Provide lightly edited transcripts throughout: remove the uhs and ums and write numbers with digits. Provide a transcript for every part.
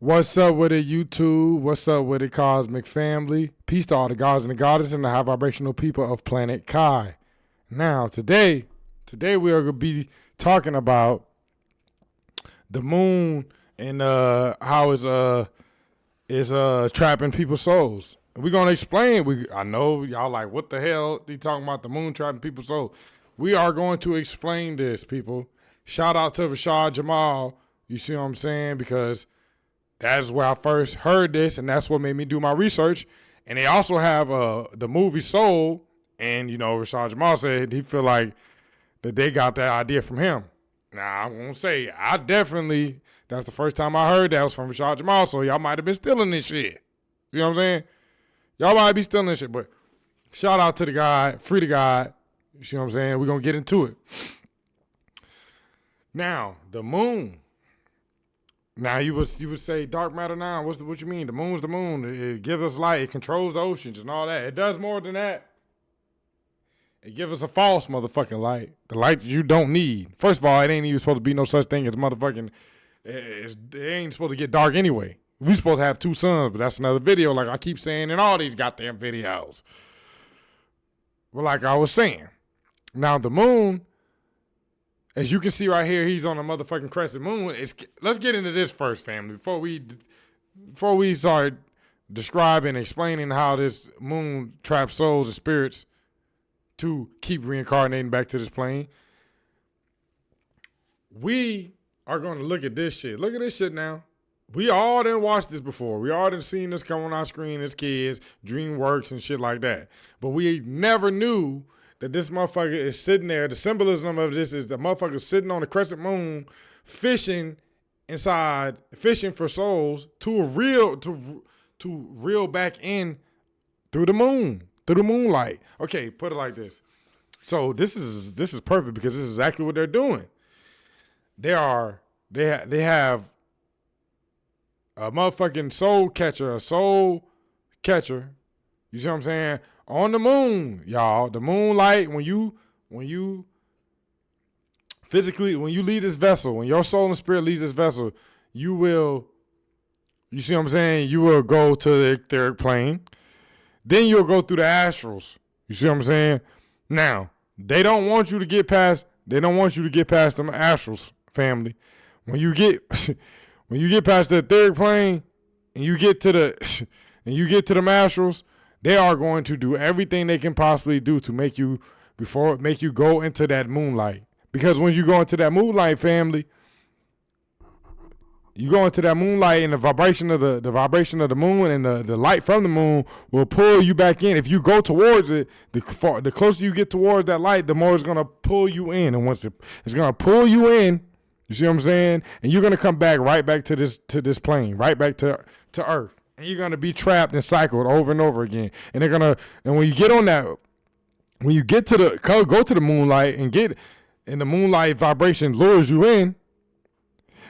What's up with it, YouTube? What's up with it, Cosmic Family? Peace to all the gods and the goddesses and the high vibrational people of planet Kai. Now, today we are going to be talking about the moon and how it's trapping people's souls. We're going to explain. I know y'all like, what the hell they talking about the moon trapping people's souls? We are going to explain this, people. Shout out to Rashad Jamal. You see what I'm saying? Because that's where I first heard this, and that's what made me do my research. And they also have the movie Soul, and Rashad Jamal said he feel like that they got that idea from him. Now, I'm going to say, that's the first time I heard that was from Rashad Jamal, so y'all might have been stealing this shit. You know what I'm saying? Y'all might be stealing this shit, but shout out to the guy, free the guy. You see what I'm saying? We're going to get into it. Now, the moon. Now, you would say, DarkMatter9, what you mean? The moon's the moon. It gives us light. It controls the oceans and all that. It does more than that. It gives us a false motherfucking light. The light that you don't need. First of all, it ain't even supposed to be no such thing as motherfucking, it ain't supposed to get dark anyway. We supposed to have two suns, but that's another video like I keep saying in all these goddamn videos. But like I was saying, now the moon, as you can see right here, he's on a motherfucking crescent moon. Let's get into this first, family, before we start describing and explaining how this moon traps souls and spirits to keep reincarnating back to this plane. We are going to look at this shit. Look at this shit now. We all didn't watch this before. We all didn't seen this come on our screen as kids, DreamWorks and shit like that. But we never knew that this motherfucker is sitting there. The symbolism of this is the motherfucker sitting on the crescent moon, fishing for souls to reel back in through the moon, through the moonlight. Okay, put it like this. So this is perfect because this is exactly what they're doing. They have a motherfucking soul catcher. You see what I'm saying? On the moon, y'all. The moonlight, when you leave this vessel, when your soul and spirit leaves this vessel, you see what I'm saying? You will go to the etheric plane. Then you'll go through the astrals. You see what I'm saying? Now, they don't want you to get past them astrals, family. When you get past the etheric plane and you get to the astrals, they are going to do everything they can possibly do to make you go into that moonlight. Because when you go into that moonlight, family, you go into that moonlight, and the vibration of the moon and the light from the moon will pull you back in. If you go towards it, the closer you get towards that light, the more it's gonna pull you in. And once it's gonna pull you in, you see what I'm saying? And you're gonna come back right back to this plane, right back to Earth. And you're gonna be trapped and cycled over and over again. And when you get on that, when you get to go to the moonlight and the moonlight vibration lures you in,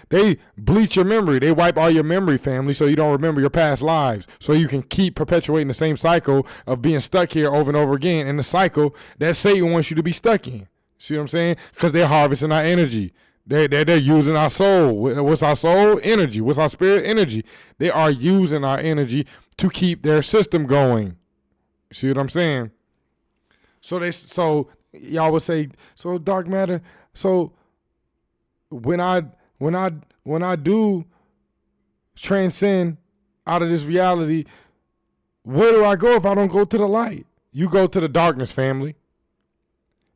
they bleach your memory. They wipe all your memory, family, so you don't remember your past lives. So you can keep perpetuating the same cycle of being stuck here over and over again in the cycle that Satan wants you to be stuck in. See what I'm saying? Because they're harvesting our energy. They're using our soul. What's our soul? Energy. What's our spirit? Energy. They are using our energy to keep their system going. See what I'm saying? So y'all would say, so dark matter. So when I do transcend out of this reality, where do I go if I don't go to the light? You go to the darkness, family.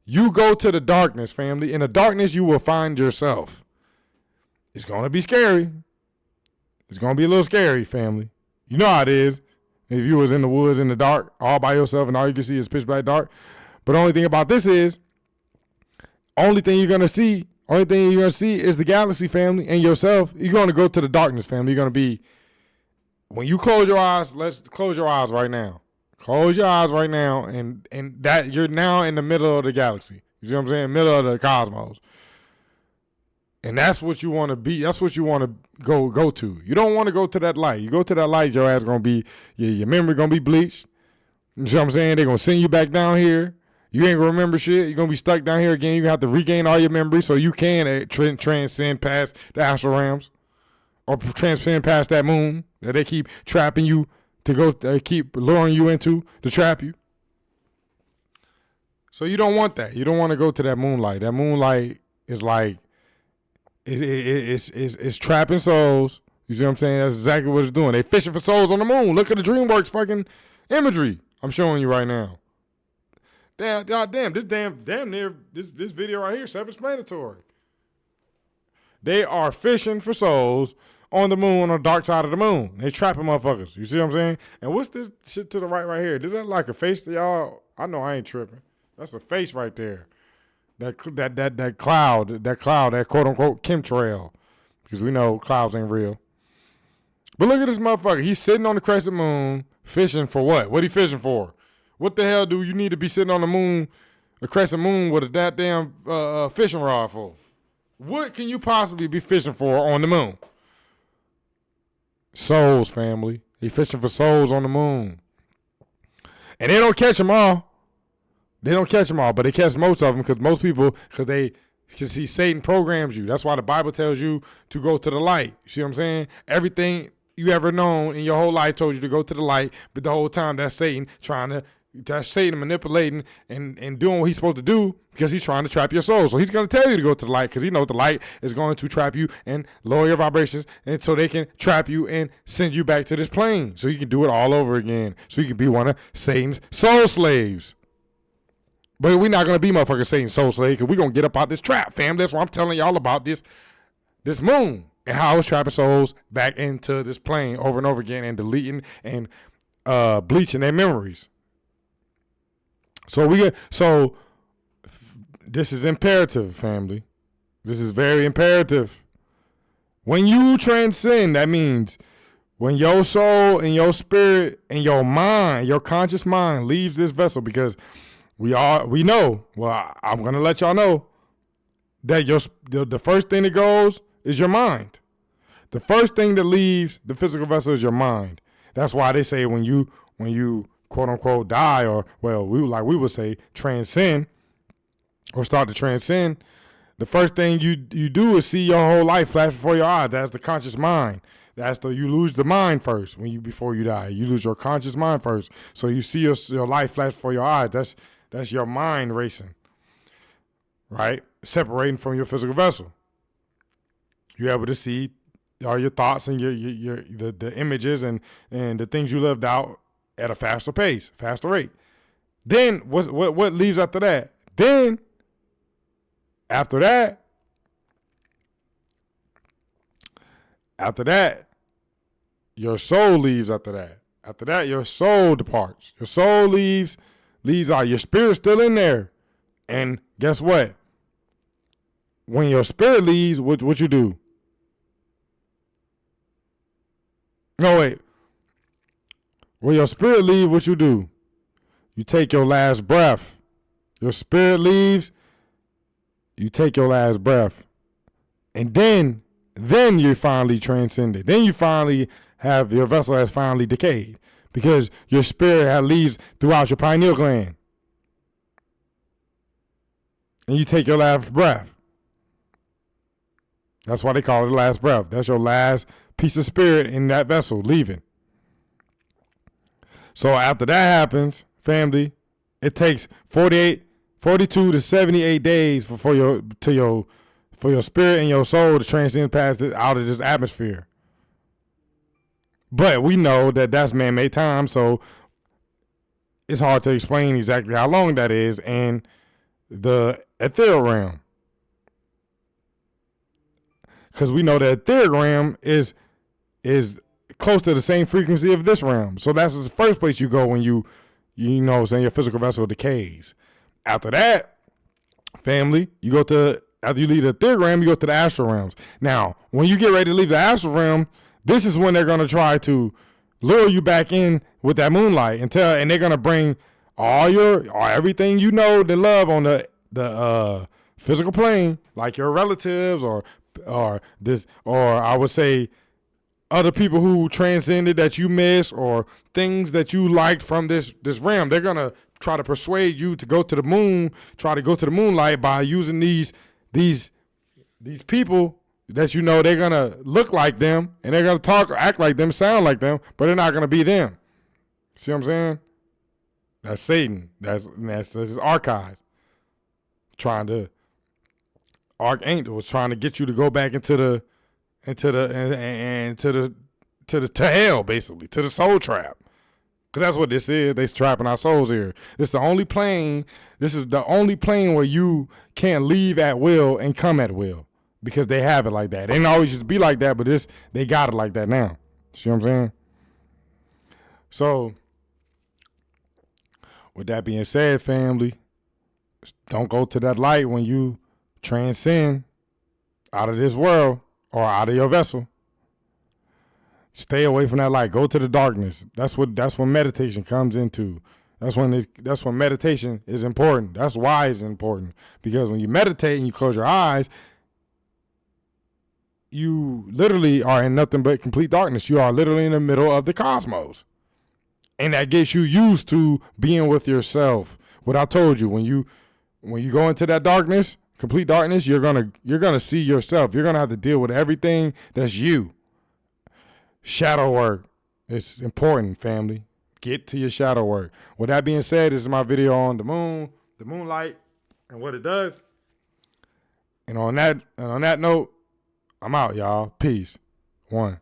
You go to the darkness, family. In the darkness, you will find yourself. It's going to be scary. It's going to be a little scary, family. You know how it is. If you was in the woods in the dark, all by yourself, and all you can see is pitch black dark. But the only thing about this is, only thing you're going to see is the galaxy, family, and yourself. You're going to go to the darkness, family. You're going to be, when you close your eyes, let's close your eyes right now. Close your eyes right now, and that you're now in the middle of the galaxy. You see what I'm saying? Middle of the cosmos. And that's what you want to be. That's what you want to go to. You don't want to go to that light. You go to that light, your ass going to be, your memory going to be bleached. You see what I'm saying? They're going to send you back down here. You ain't going to remember shit. You're going to be stuck down here again. You're going to have to regain all your memories so you can transcend past the astral realms. or transcend past that moon that they keep trapping you to go, they keep luring you into to trap you. So you don't want that. You don't want to go to that moonlight. That moonlight is like, it's trapping souls. You see what I'm saying? That's exactly what it's doing. They fishing for souls on the moon. Look at the DreamWorks fucking imagery I'm showing you right now. Damn, this this video right here, self-explanatory. They are fishing for souls on the moon, on the dark side of the moon. They trapping motherfuckers. You see what I'm saying? And what's this shit to the right here? Did that like a face to y'all? I know I ain't tripping. That's a face right there. That cloud, that quote unquote chemtrail. Because we know clouds ain't real. But look at this motherfucker. He's sitting on the crescent moon fishing for what? What he fishing for? What the hell do you need to be sitting on the moon, a crescent moon with a goddamn fishing rod for? What can you possibly be fishing for on the moon? Souls, family. He fishing for souls on the moon. And they don't catch them all. They don't catch them all, but they catch most of them because most people, because they can see Satan programs you. That's why the Bible tells you to go to the light. You see what I'm saying? Everything you ever known in your whole life told you to go to the light, but the whole time that's Satan that's Satan manipulating and doing what he's supposed to do because he's trying to trap your soul. So he's going to tell you to go to the light because he knows the light is going to trap you and lower your vibrations, and so they can trap you and send you back to this plane so you can do it all over again, so you can be one of Satan's soul slaves. But we're not going to be motherfucking Satan's soul slaves because we're going to get up out this trap, fam. That's why I'm telling y'all about this moon and how it's trapping souls back into this plane over and over again and deleting and bleaching their memories. So this is imperative, family. This is very imperative. When you transcend, that means when your soul and your spirit and your mind, your conscious mind leaves this vessel, because we know, well, I'm going to let y'all know that the first thing that goes is your mind. The first thing that leaves the physical vessel is your mind. That's why they say when you quote unquote die, or well, we would say transcend or start to transcend, the first thing you do is see your whole life flash before your eyes. That's the conscious mind. You lose the mind first before you die. You lose your conscious mind first. So you see your life flash before your eyes. That's your mind racing, right? Separating from your physical vessel. You're able to see all your thoughts and the images and the things you lived out at a faster pace, faster rate. Then what leaves after that? Then after that, your soul leaves after that. After that, your soul departs. Your soul leaves out. Your spirit's still in there. And guess what? When your spirit leaves, what you do? No, wait. When your spirit leaves, what you do? You take your last breath. Your spirit leaves, you take your last breath. And then you finally transcended. Then you finally your vessel has finally decayed because your spirit leaves throughout your pineal gland. And you take your last breath. That's why they call it the last breath. That's your last piece of spirit in that vessel leaving. So after that happens, family, it takes 42 to 78 days for your spirit and your soul to transcend out of this atmosphere. But we know that that's man-made time, so it's hard to explain exactly how long that is in the ethereal realm. Because we know the ethereal realm is close to the same frequency of this realm. So that's the first place you go when you know, saying your physical vessel decays. After that, family, after you leave the ethereal realm, you go to the astral realms. Now, when you get ready to leave the astral realm, this is when they're going to try to lure you back in with that moonlight and they're going to bring everything you know to love on the physical plane, like your relatives or I would say other people who transcended that you miss, or things that you liked from this realm. They're going to try to persuade you to go to the moon, try to go to the moonlight by using these people, that you know they're gonna look like them and they're gonna talk or act like them, sound like them, but they're not gonna be them. See what I'm saying? That's Satan. That's his archive. Archangel was trying to get you to go back into hell, basically, to the soul trap. Because that's what this is. They're trapping our souls here. This is the only plane where you can't leave at will and come at will. Because they have it like that. They didn't always used to be like that, but they got it like that now. See what I'm saying? So, with that being said, family, don't go to that light when you transcend out of this world or out of your vessel. Stay away from that light. Go to the darkness. That's when meditation comes into. That's when meditation is important. That's why it's important. Because when you meditate and you close your eyes, you literally are in nothing but complete darkness. You are literally in the middle of the cosmos. And that gets you used to being with yourself. What I told you, when you go into that darkness, complete darkness, you're gonna see yourself. You're gonna have to deal with everything that's you. Shadow work. It's important, family. Get to your shadow work. With that being said, this is my video on the moonlight, and what it does. And on that note, I'm out, y'all. Peace. 1.